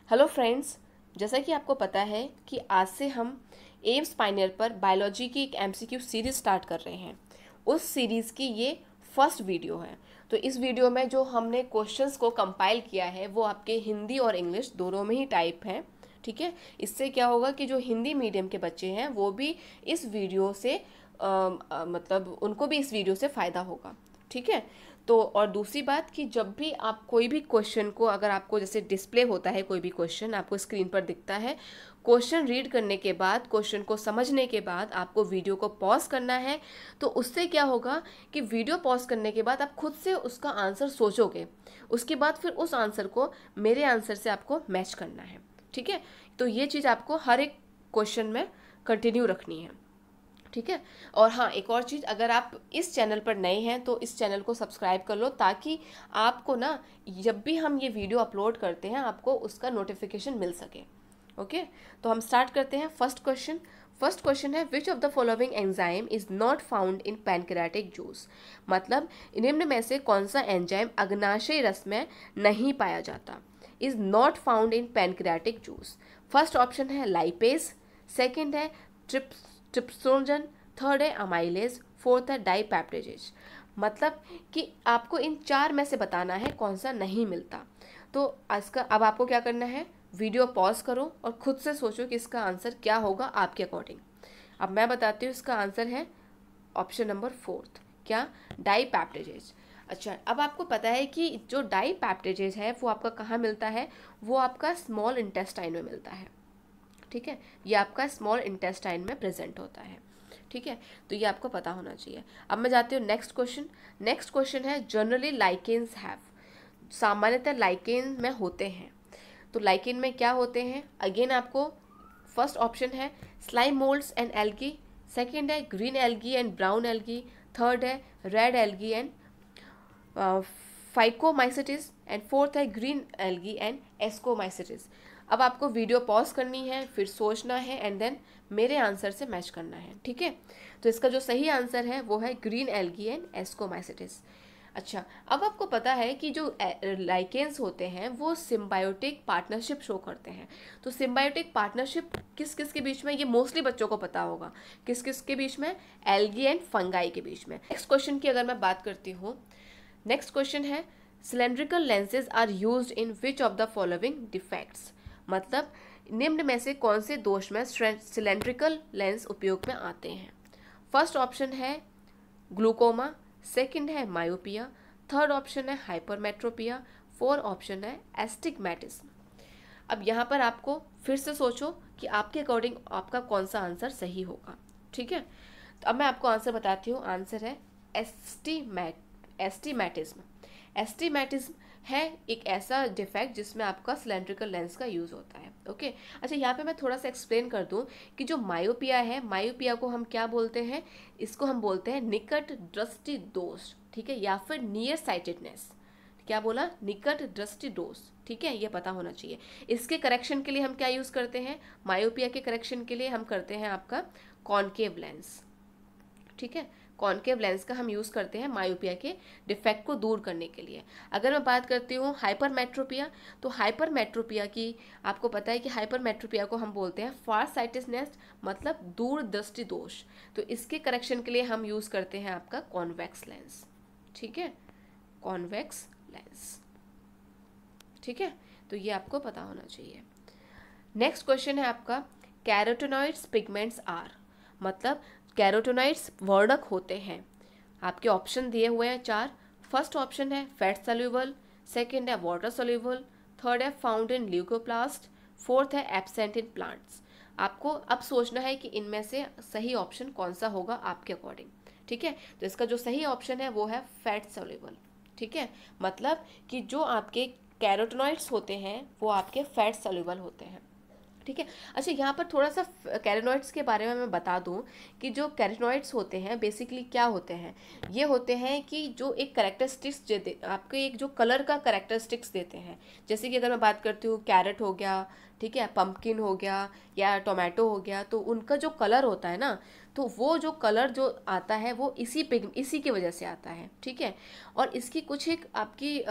Hello friends, जैसा कि आपको पता है कि आज से हम एम्स पायनियर पर बायोलॉजी की एक एमसीक्यू सीरीज स्टार्ट कर रहे हैं। उस सीरीज़ की ये फर्स्ट वीडियो है। तो इस वीडियो में जो हमने क्वेश्चंस को कंपाइल किया है वो आपके हिंदी और इंग्लिश दोनों में ही टाइप हैं। ठीक है, इससे क्या होगा कि जो हिंदी मीडियम के बच्चे हैं वो भी इस वीडियो से मतलब उनको भी इस वीडियो से फ़ायदा होगा। ठीक है, तो और दूसरी बात कि जब भी आप कोई भी क्वेश्चन को, अगर आपको जैसे डिस्प्ले होता है कोई भी क्वेश्चन आपको स्क्रीन पर दिखता है, क्वेश्चन रीड करने के बाद, क्वेश्चन को समझने के बाद आपको वीडियो को पॉज करना है। तो उससे क्या होगा कि वीडियो पॉज करने के बाद आप खुद से उसका आंसर सोचोगे, उसके बाद फिर उस आंसर को मेरे आंसर से आपको मैच करना है। ठीक है, तो ये चीज़ आपको हर एक क्वेश्चन में कंटिन्यू रखनी है। ठीक है, और हाँ, एक और चीज़, अगर आप इस चैनल पर नए हैं तो इस चैनल को सब्सक्राइब कर लो, ताकि आपको ना जब भी हम ये वीडियो अपलोड करते हैं आपको उसका नोटिफिकेशन मिल सके। ओके, तो हम स्टार्ट करते हैं। फर्स्ट क्वेश्चन है, विच of the following enzyme is not found in pancreatic juice. मतलब निम्न में से कौन सा एंजाइम अग्नाशय रस में नहीं पाया जाता। Is not found in pancreatic juice. First option है लाइपेज, सेकेंड है ट्रिप्सोजन, थर्ड है अमाइलेज, फोर्थ है डाइपेप्टाइडेज। मतलब कि आपको इन चार में से बताना है कौन सा नहीं मिलता। तो इसका अब आपको क्या करना है, वीडियो पॉज करो और खुद से सोचो कि इसका आंसर क्या होगा आपके अकॉर्डिंग। अब मैं बताती हूँ, इसका आंसर है ऑप्शन नंबर फोर्थ, क्या, डाइपेप्टाइडेज। अच्छा, अब आपको पता है कि जो डाइपेप्टाइडेज है वो आपका कहाँ मिलता है, वो आपका स्मॉल इंटेस्टाइन में मिलता है। ठीक है, ये आपका स्मॉल इंटेस्टाइन में प्रेजेंट होता है। ठीक है, तो ये आपको पता होना चाहिए। अब मैं जाती हूँ नेक्स्ट क्वेश्चन। नेक्स्ट क्वेश्चन है, जनरली लाइकेन्स हैव। सामान्यतः लाइकेन में होते हैं। तो लाइकेन में क्या होते हैं, अगेन आपको फर्स्ट ऑप्शन है slime moulds and algae, second है green algae and brown algae, third है red algae and phycomycetes and fourth है ग्रीन एल्गी एंड एस्कोमाइसिटिस। अब आपको वीडियो पॉज करनी है, फिर सोचना है एंड देन मेरे आंसर से मैच करना है। ठीक है, तो इसका जो सही आंसर है वो है ग्रीन एल्गी एंड एस्कोमाइसिटिस। अच्छा, अब आपको पता है कि जो लाइकेन्स होते हैं वो सिम्बायोटिक पार्टनरशिप शो करते हैं। तो सिम्बायोटिक पार्टनरशिप किस किस के बीच में, ये मोस्टली बच्चों को पता होगा, किस किस के बीच में, एल्गी एंड फंगाई के बीच में। नेक्स्ट क्वेश्चन की अगर मैं बात करती हूँ, नेक्स्ट क्वेश्चन है, cylindrical lenses are used in which of the following defects. मतलब निम्न में से कौन से दोष में सिलेंड्रिकल लेंस उपयोग में आते हैं। फर्स्ट ऑप्शन है ग्लूकोमा, सेकंड है मायोपिया, थर्ड ऑप्शन है हाइपरमेट्रोपिया, फोर्थ ऑप्शन है एस्टिग्मेटिज्म। अब यहाँ पर आपको फिर से सोचो कि आपके अकॉर्डिंग आपका कौन सा आंसर सही होगा। ठीक है, तो अब मैं आपको आंसर बताती हूँ। आंसर है एस्टिमेटिज्म। एस्टिमेटिज्म है एक ऐसा डिफेक्ट जिसमें आपका सिलेंड्रिकल लेंस का यूज़ होता है। ओके, अच्छा, यहाँ पे मैं थोड़ा सा एक्सप्लेन कर दूँ कि जो मायोपिया है, मायोपिया को हम क्या बोलते हैं, इसको हम बोलते हैं निकट दृष्टि दोष। ठीक है, या फिर नियर साइटेडनेस। क्या बोला, निकट दृष्टि दोष। ठीक है, ये पता होना चाहिए। इसके करेक्शन के लिए हम क्या यूज़ करते हैं, मायोपिया के करेक्शन के लिए हम करते हैं आपका कॉनकेव लेंस। ठीक है, कॉनकेव लेंस का हम यूज़ करते हैं मायोपिया के डिफेक्ट को दूर करने के लिए। अगर मैं बात करती हूँ हाइपरमेट्रोपिया, तो हाइपरमेट्रोपिया की आपको पता है कि हाइपरमेट्रोपिया को हम बोलते हैं फार साइटिसनेस, मतलब दूर दृष्टि दोष। तो इसके करेक्शन के लिए हम यूज़ करते हैं आपका कॉन्वेक्स लेंस। ठीक है, कॉन्वेक्स लेंस। ठीक है, तो ये आपको पता होना चाहिए। नेक्स्ट क्वेश्चन है आपका, कैरोटिनॉइड्स पिगमेंट्स आर। मतलब कैरोटिनॉइड्स वर्णक होते हैं। आपके ऑप्शन दिए हुए हैं चार। फर्स्ट ऑप्शन है फैट सोल्यूबल, सेकंड है वाटर सोल्यूबल, थर्ड है फाउंड इन ल्यूकोप्लास्ट, फोर्थ है एब्सेंट इन प्लांट्स। आपको अब सोचना है कि इनमें से सही ऑप्शन कौन सा होगा आपके अकॉर्डिंग। ठीक है, तो इसका जो सही ऑप्शन है वो है फैट सोल्यूबल। ठीक है, मतलब कि जो आपके कैरोटिनॉइड्स होते हैं वो आपके फैट सोल्यूबल होते हैं। ठीक है। अच्छा, यहाँ पर थोड़ा सा कैरेनोइड्स के बारे में मैं बता दूँ कि जो कैरेनोइड्स होते हैं बेसिकली क्या होते हैं, ये होते हैं कि जो एक करेक्टरिस्टिक्स देते, आपके एक जो कलर का करेक्टरिस्टिक्स देते हैं। जैसे कि अगर मैं बात करती हूँ कैरेट हो गया, ठीक है, पम्पकिन हो गया या टोमेटो हो गया, तो उनका जो कलर होता है ना, तो वो जो कलर जो आता है वो इसी की वजह से आता है, ठीक है। और इसकी कुछ एक आपकी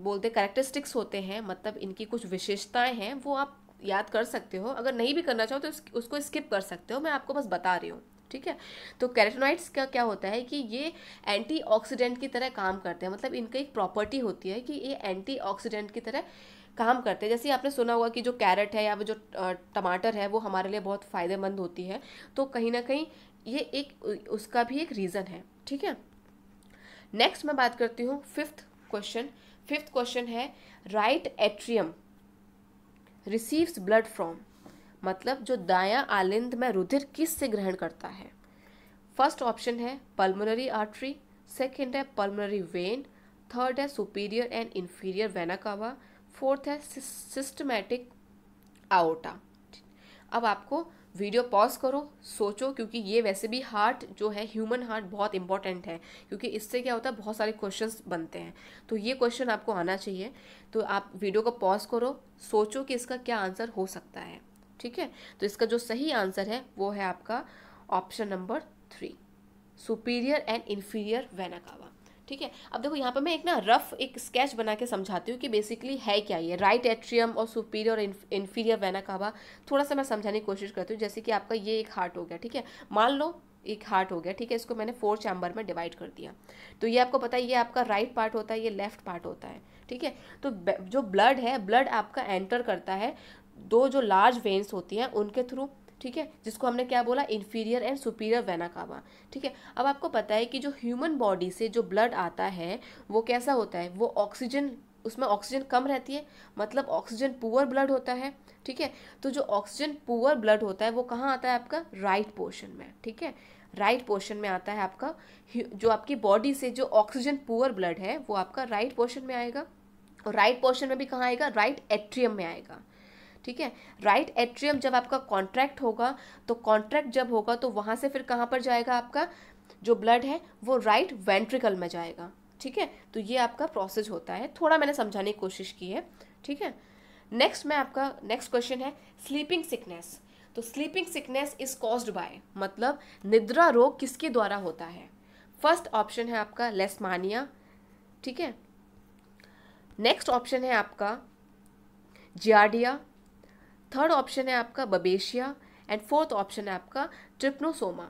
बोलते करेक्टरिस्टिक्स होते हैं, मतलब इनकी कुछ विशेषताएं हैं, वो आप याद कर सकते हो। अगर नहीं भी करना चाहो तो उसको स्किप कर सकते हो, मैं आपको बस बता रही हूँ, ठीक है। तो कैरोटीनॉइड्स का क्या होता है कि ये एंटीऑक्सीडेंट की तरह काम करते हैं, मतलब इनका एक प्रॉपर्टी होती है कि ये एंटीऑक्सीडेंट की तरह काम करते हैं। जैसे आपने सुना होगा कि जो कैरेट है या वो जो टमाटर है वो हमारे लिए बहुत फ़ायदेमंद होती है, तो कहीं ना कहीं ये एक उसका भी एक रीज़न है, ठीक है। नेक्स्ट मैं बात करती हूँ फिफ्थ क्वेश्चन है right atrium receives blood from, मतलब जो दायां आलिंद में रुधिर किस से ग्रहण करता है। फर्स्ट ऑप्शन है पल्मोनरी आर्टरी, सेकंड है पल्मोनरी वेन, थर्ड है superior and inferior vena cava, fourth है सिस्टमैटिक आओटा। अब आपको वीडियो पॉज करो, सोचो, क्योंकि ये वैसे भी हार्ट जो है, ह्यूमन हार्ट बहुत इंपॉर्टेंट है, क्योंकि इससे क्या होता है बहुत सारे क्वेश्चंस बनते हैं, तो ये क्वेश्चन आपको आना चाहिए। तो आप वीडियो को पॉज करो, सोचो कि इसका क्या आंसर हो सकता है, ठीक है। तो इसका जो सही आंसर है वो है आपका option number 3, superior and inferior vena cava, ठीक है। अब देखो यहाँ पे मैं एक ना रफ एक स्केच बना के समझाती हूँ कि बेसिकली है क्या ये राइट एट्रियम और सुपीरियर और इंफीरियर वेना कावा। थोड़ा सा मैं समझाने की कोशिश करती हूँ। जैसे कि आपका ये एक हार्ट हो गया, ठीक है, मान लो एक हार्ट हो गया, ठीक है, इसको मैंने 4 चैम्बर में डिवाइड कर दिया। तो ये आपको पता है ये आपका राइट पार्ट होता है, ये लेफ्ट पार्ट होता है, ठीक है। तो जो ब्लड है, ब्लड आपका एंटर करता है दो जो लार्ज वेन्स होती हैं उनके थ्रू, ठीक है, जिसको हमने क्या बोला, inferior and superior vena cava, ठीक है। अब आपको पता है कि जो ह्यूमन बॉडी से जो ब्लड आता है वो कैसा होता है, वो ऑक्सीजन, उसमें ऑक्सीजन कम रहती है, मतलब ऑक्सीजन पुअर ब्लड होता है, ठीक है। तो जो ऑक्सीजन पुअर ब्लड होता है वो कहाँ आता है, आपका राइट पोर्शन में, ठीक है, राइट पोर्शन में आता है आपका। जो आपकी बॉडी से जो ऑक्सीजन पुअर ब्लड है वो आपका राइट पोर्शन में आएगा, और राइट पोर्शन में भी कहाँ आएगा, राइट एट्रियम में आएगा, ठीक है। राइट एट्रियम जब आपका कॉन्ट्रैक्ट होगा, तो कॉन्ट्रैक्ट जब होगा तो वहाँ से फिर कहाँ पर जाएगा, आपका जो ब्लड है वो राइट वेंट्रिकल में जाएगा, ठीक है। तो ये आपका प्रोसेस होता है, थोड़ा मैंने समझाने की कोशिश की है, ठीक है। नेक्स्ट क्वेश्चन है स्लीपिंग सिकनेस। तो sleeping sickness is caused by, मतलब निद्रा रोग किसके द्वारा होता है। फर्स्ट ऑप्शन है आपका लेस्मानिया, ठीक है। नेक्स्ट ऑप्शन है आपका जियार्डिया, थर्ड ऑप्शन है आपका बबेशिया, एंड फोर्थ ऑप्शन है आपका ट्रिप्नोसोमा,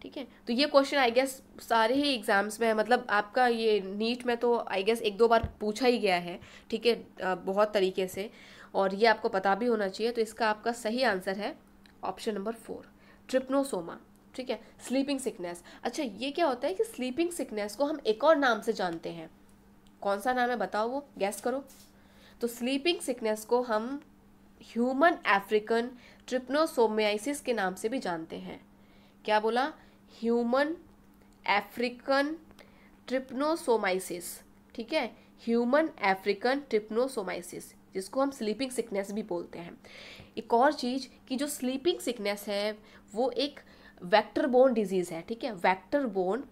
ठीक है। तो ये क्वेश्चन आई गेस सारे ही एग्जाम्स में है, मतलब आपका ये नीट में तो आई गेस 1-2 बार पूछा ही गया है, ठीक है, बहुत तरीके से, और ये आपको पता भी होना चाहिए। तो इसका आपका सही आंसर है ऑप्शन नंबर 4, ट्रिप्नोसोमा, ठीक है, स्लीपिंग सिकनेस। अच्छा, ये क्या होता है कि स्लीपिंग सिकनेस को हम एक और नाम से जानते हैं, कौन सा नाम है बताओ, वो गैस करो। तो स्लीपिंग सिकनेस को हम ह्यूमन अफ्रीकन ट्रिप्नोसोमियासिस के नाम से भी जानते हैं। क्या बोला, ह्यूमन अफ्रीकन ट्रिप्नोसोमाइसिस, ठीक है, ह्यूमन अफ्रीकन ट्रिप्नोसोमाइसिस, जिसको हम स्लीपिंग सिकनेस भी बोलते हैं। एक और चीज़ कि जो स्लीपिंग सिकनेस है वो एक वेक्टर बोर्न डिजीज़ है, ठीक है, वेक्टर बोर्न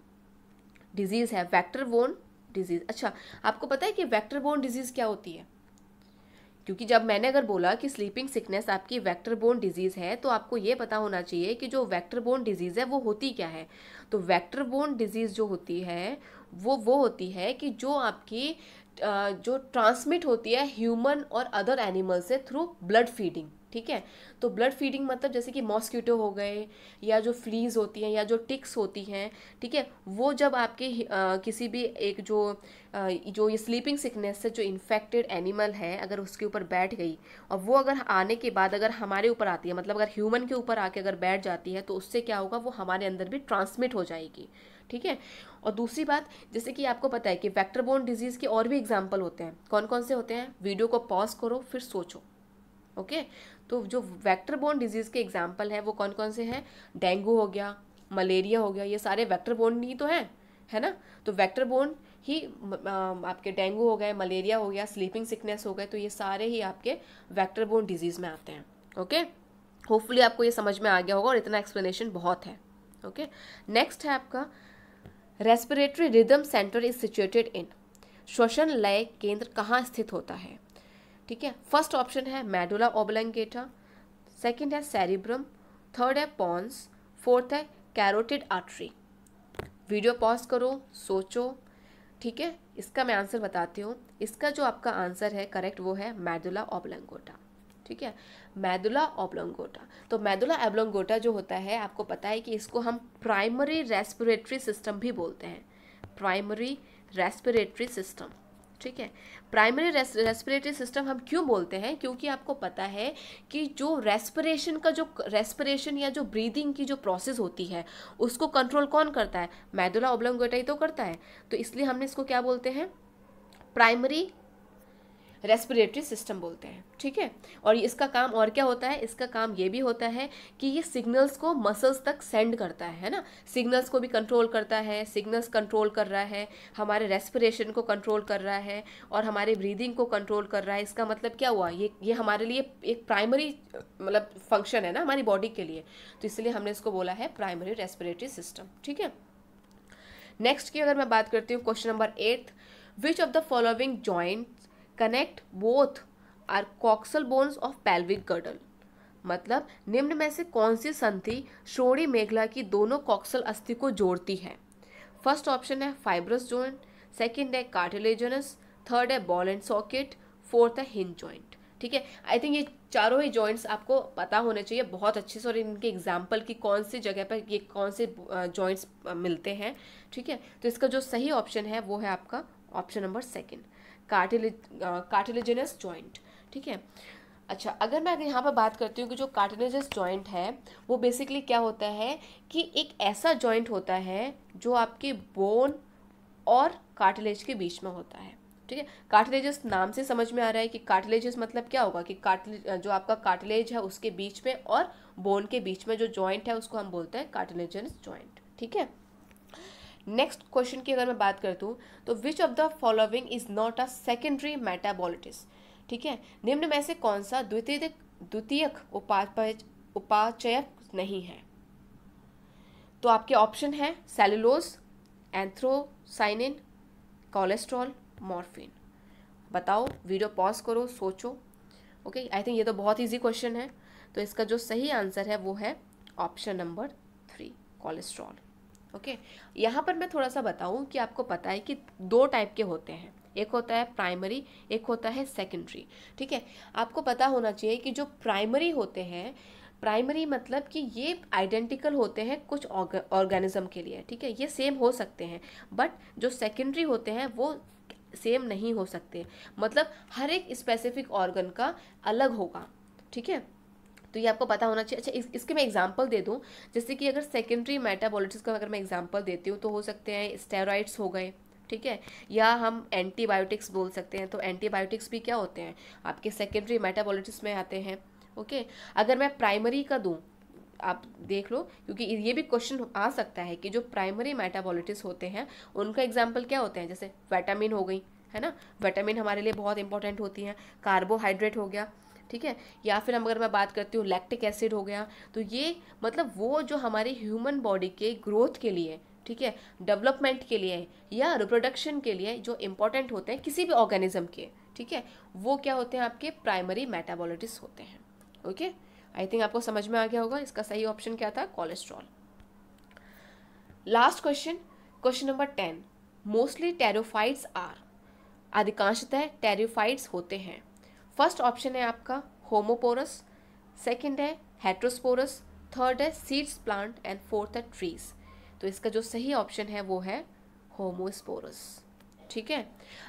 डिजीज़ है, वेक्टर बोर्न डिजीज़। अच्छा, आपको पता है कि वेक्टर बोर्न डिजीज़ क्या होती है, क्योंकि जब मैंने अगर बोला कि स्लीपिंग सिकनेस आपकी वेक्टर बोर्न डिजीज़ है, तो आपको ये पता होना चाहिए कि जो वेक्टर बोर्न डिजीज़ है वो होती क्या है। तो वेक्टर बोर्न डिजीज़ जो होती है वो होती है कि जो आपकी जो ट्रांसमिट होती है ह्यूमन और अदर एनिमल से थ्रू ब्लड फीडिंग, ठीक है। तो ब्लड फीडिंग मतलब जैसे कि मॉस्किटो हो गए, या जो फ्लीज होती हैं, या जो टिक्स होती हैं, ठीक है, वो जब आपके किसी भी एक जो ये स्लीपिंग सिकनेस से जो इन्फेक्टेड एनिमल है अगर उसके ऊपर बैठ गई, और वो अगर आने के बाद अगर हमारे ऊपर आती है, मतलब अगर ह्यूमन के ऊपर आके अगर बैठ जाती है, तो उससे क्या होगा, वो हमारे अंदर भी ट्रांसमिट हो जाएगी, ठीक है। और दूसरी बात, जैसे कि आपको पता है कि वेक्टर बोर्न डिजीज़ के और भी एग्जाम्पल होते हैं, कौन कौन से होते हैं, वीडियो को पॉज करो फिर सोचो, ओके। तो जो वेक्टर बोर्न डिजीज़ के एग्जाम्पल हैं वो कौन कौन से हैं, डेंगू हो गया, मलेरिया हो गया, ये सारे वेक्टर बोर्न ही तो हैं, है ना। तो वेक्टर बोर्न ही आपके डेंगू हो गए, मलेरिया हो गया, स्लीपिंग सिकनेस हो गए, तो ये सारे ही आपके वेक्टर बोर्न डिजीज़ में आते हैं, ओके, होपफुली आपको ये समझ में आ गया होगा और इतना एक्सप्लेनेशन बहुत है। ओके, नेक्स्ट है आपका respiratory rhythm centre is situated in, श्वसन लय केंद्र कहाँ स्थित होता है? ठीक है, फर्स्ट ऑप्शन है मेडुला ओब्लंगेटा, सेकंड है सेरिब्रम, थर्ड है पॉन्स, फोर्थ है कैरोटिड आर्टरी। वीडियो पॉज करो, सोचो। ठीक है, इसका मैं आंसर बताती हूँ। इसका जो आपका आंसर है करेक्ट वो है मेडुला ओब्लंगेटा। ठीक है, मेडुला ओब्लंगेटा। तो मेडुला ओब्लंगेटा जो होता है, आपको पता है कि इसको हम प्राइमरी रेस्पिरेटरी सिस्टम भी बोलते हैं, प्राइमरी रेस्पिरेटरी सिस्टम। ठीक है, प्राइमरी रेस्पिरेटरी सिस्टम हम क्यों बोलते हैं? क्योंकि आपको पता है कि जो रेस्पिरेशन या जो ब्रीदिंग की जो प्रोसेस होती है उसको कंट्रोल कौन करता है? मेडुला ओब्लंगेटा ही तो करता है। तो इसलिए हमने इसको क्या बोलते हैं? प्राइमरी रेस्पिरेटरी सिस्टम बोलते हैं। ठीक है, और इसका काम और क्या होता है? इसका काम ये भी होता है कि ये सिग्नल्स को मसल्स तक सेंड करता है ना, सिग्नल्स को भी कंट्रोल करता है, सिग्नल्स कंट्रोल कर रहा है, हमारे रेस्पिरेशन को कंट्रोल कर रहा है और हमारे ब्रीदिंग को कंट्रोल कर रहा है। इसका मतलब क्या हुआ? ये हमारे लिए एक प्राइमरी मतलब फंक्शन है ना हमारी बॉडी के लिए, तो इसलिए हमने इसको बोला है प्राइमरी रेस्पिरेटरी सिस्टम। ठीक है, नेक्स्ट की अगर मैं बात करती हूँ, question number 8, which of the following joint connect both are coxal bones of pelvic girdle, मतलब निम्न में से कौन सी संधि श्रोणि मेखला की दोनों कॉक्सल अस्थि को जोड़ती है? फर्स्ट ऑप्शन है फाइब्रस जॉइंट, सेकंड है कार्टिलेजिनस, थर्ड है बॉल एंड सॉकेट, फोर्थ है हिंज जॉइंट। ठीक है, आई थिंक ये चारों ही जॉइंट्स आपको पता होने चाहिए बहुत अच्छे से, और इनके एग्जाम्पल की कौन सी जगह पर ये कौन से जॉइंट्स मिलते हैं। ठीक है, तो इसका जो सही ऑप्शन है वो है आपका option number second, cartilaginous joint. ठीक है, अच्छा, अगर मैं यहाँ पर बात करती हूँ कि जो कार्टिलेजिनस जॉइंट है वो बेसिकली क्या होता है कि एक ऐसा जॉइंट होता है जो आपके बोन और कार्टिलेज के बीच में होता है। ठीक है, कार्टिलेजिस नाम से समझ में आ रहा है कि कार्टिलेजिस मतलब क्या होगा कि कार्टिलेज, जो आपका कार्टिलेज है उसके बीच में और बोन के बीच में जो जॉइंट है उसको हम बोलते हैं कार्टिलेजिनस जॉइंट। ठीक है, नेक्स्ट क्वेश्चन की अगर मैं बात करती हूँ तो which of the following is not a secondary metabolites. ठीक है, निम्न में से कौन सा द्वितीयक उपाचयक नहीं है? तो आपके ऑप्शन है सेलुलोज, एंथ्रोसाइनिन, कोलेस्ट्रॉल, मॉर्फिन। बताओ, वीडियो पॉज करो, सोचो। ओके, आई थिंक ये तो बहुत इजी क्वेश्चन है, तो इसका जो सही आंसर है वो है ऑप्शन नंबर 3, कोलेस्ट्रॉल। ओके, यहाँ पर मैं थोड़ा सा बताऊँ कि आपको पता है कि दो टाइप के होते हैं, एक होता है प्राइमरी, एक होता है सेकेंडरी। ठीक है, आपको पता होना चाहिए कि जो प्राइमरी होते हैं, प्राइमरी मतलब कि ये आइडेंटिकल होते हैं कुछ ऑर्गेनिज्म के लिए। ठीक है, ये सेम हो सकते हैं, बट जो सेकेंडरी होते हैं वो सेम नहीं हो सकते, मतलब हर एक स्पेसिफिक ऑर्गन का अलग होगा। ठीक है, तो ये आपको पता होना चाहिए। अच्छा, इसके मैं एग्जांपल दे दूं, जैसे कि अगर सेकेंडरी मेटाबॉलिटिक्स का अगर मैं एग्जांपल देती हूँ तो हो सकते हैं स्टेरॉइड्स हो गए। ठीक है, या हम एंटीबायोटिक्स बोल सकते हैं, तो एंटीबायोटिक्स भी क्या होते हैं आपके सेकेंडरी मेटाबॉलिटिक्स में आते हैं। ओके, अगर मैं प्राइमरी का दूं, आप देख लो, क्योंकि ये भी क्वेश्चन आ सकता है कि जो प्राइमरी मेटाबॉलिटिक्स होते हैं उनका एग्जाम्पल क्या होते हैं, जैसे विटामिन हो गई, है ना, विटामिन हमारे लिए बहुत इंपॉर्टेंट होती हैं, कार्बोहाइड्रेट हो गया। ठीक है, या फिर अगर मैं बात करती हूँ लैक्टिक एसिड हो गया, तो ये मतलब वो जो हमारे ह्यूमन बॉडी के ग्रोथ के लिए, ठीक है, डेवलपमेंट के लिए या रिप्रोडक्शन के लिए जो इंपॉर्टेंट होते हैं किसी भी ऑर्गेनिज्म के, ठीक है, वो क्या होते हैं आपके प्राइमरी मेटाबॉलिटिक्स होते हैं। ओके, आई थिंक आपको समझ में आ गया होगा, इसका सही ऑप्शन क्या था, cholesterol. Last question, question number 10, mostly pterophytes are, अधिकांशतः टेरोफाइट्स होते हैं। फर्स्ट ऑप्शन है आपका होमोपोरस, सेकंड है हेट्रोस्पोरस, थर्ड है सीड्स प्लांट एंड फोर्थ है ट्रीज। तो इसका जो सही ऑप्शन है वो है होमोस्पोरस। ठीक है,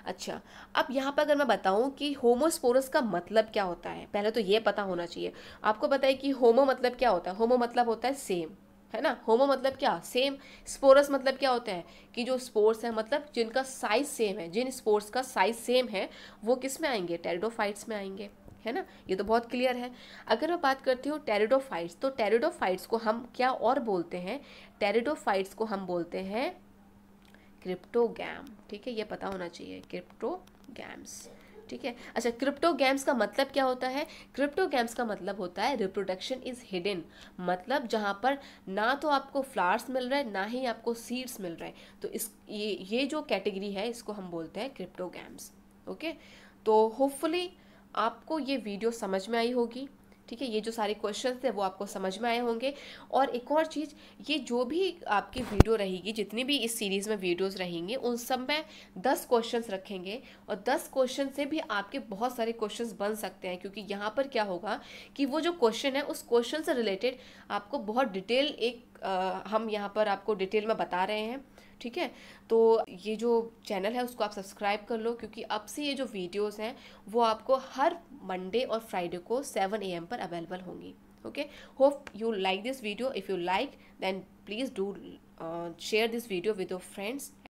अच्छा, अब यहाँ पर अगर मैं बताऊँ कि होमोस्पोरस का मतलब क्या होता है, पहले तो ये पता होना चाहिए। आपको पता है कि होमो मतलब क्या होता है, होमो मतलब होता है सेम, है ना, होमो मतलब क्या, सेम। स्पोरस मतलब क्या होता है कि जो स्पोर्स है मतलब जिनका साइज सेम है, जिन स्पोर्स का साइज सेम है वो किस में आएंगे, टेरिडोफाइट्स में आएंगे, है ना, ये तो बहुत क्लियर है। अगर मैं बात करती हूँ टेरिडोफाइट्स, तो टेरिडोफाइट्स को हम क्या और बोलते हैं, टेरिडोफाइट्स को हम बोलते हैं क्रिप्टोगैम। ठीक है, ये पता होना चाहिए, क्रिप्टोगैम्स। ठीक है। अच्छा, क्रिप्टोगैम्स का मतलब क्या होता है? क्रिप्टोगैम्स का मतलब होता है रिप्रोडक्शन इज हिडन, मतलब जहाँ पर ना तो आपको फ्लावर्स मिल रहे हैं ना ही आपको सीड्स मिल रहे हैं। तो इस ये जो कैटेगरी है इसको हम बोलते हैं क्रिप्टोगैम्स। ओके, तो होपफुली आपको ये वीडियो समझ में आई होगी। ठीक है, ये जो सारे क्वेश्चंस थे वो आपको समझ में आए होंगे। और एक और चीज़, ये जो भी आपकी वीडियो रहेगी, जितनी भी इस सीरीज़ में वीडियोस रहेंगी, उन सब में 10 क्वेश्चंस रखेंगे। और 10 क्वेश्चन से भी आपके बहुत सारे क्वेश्चंस बन सकते हैं, क्योंकि यहाँ पर क्या होगा कि वो जो क्वेश्चन है उस क्वेश्चन से रिलेटेड आपको बहुत डिटेल हम यहाँ पर आपको डिटेल में बता रहे हैं। ठीक है, तो ये जो चैनल है उसको आप सब्सक्राइब कर लो, क्योंकि अब से ये जो वीडियोस हैं वो आपको हर मंडे और फ्राइडे को 7 AM पर अवेलेबल होंगी। Okay, hope you like this video. If you like, then please do share this video with your friends.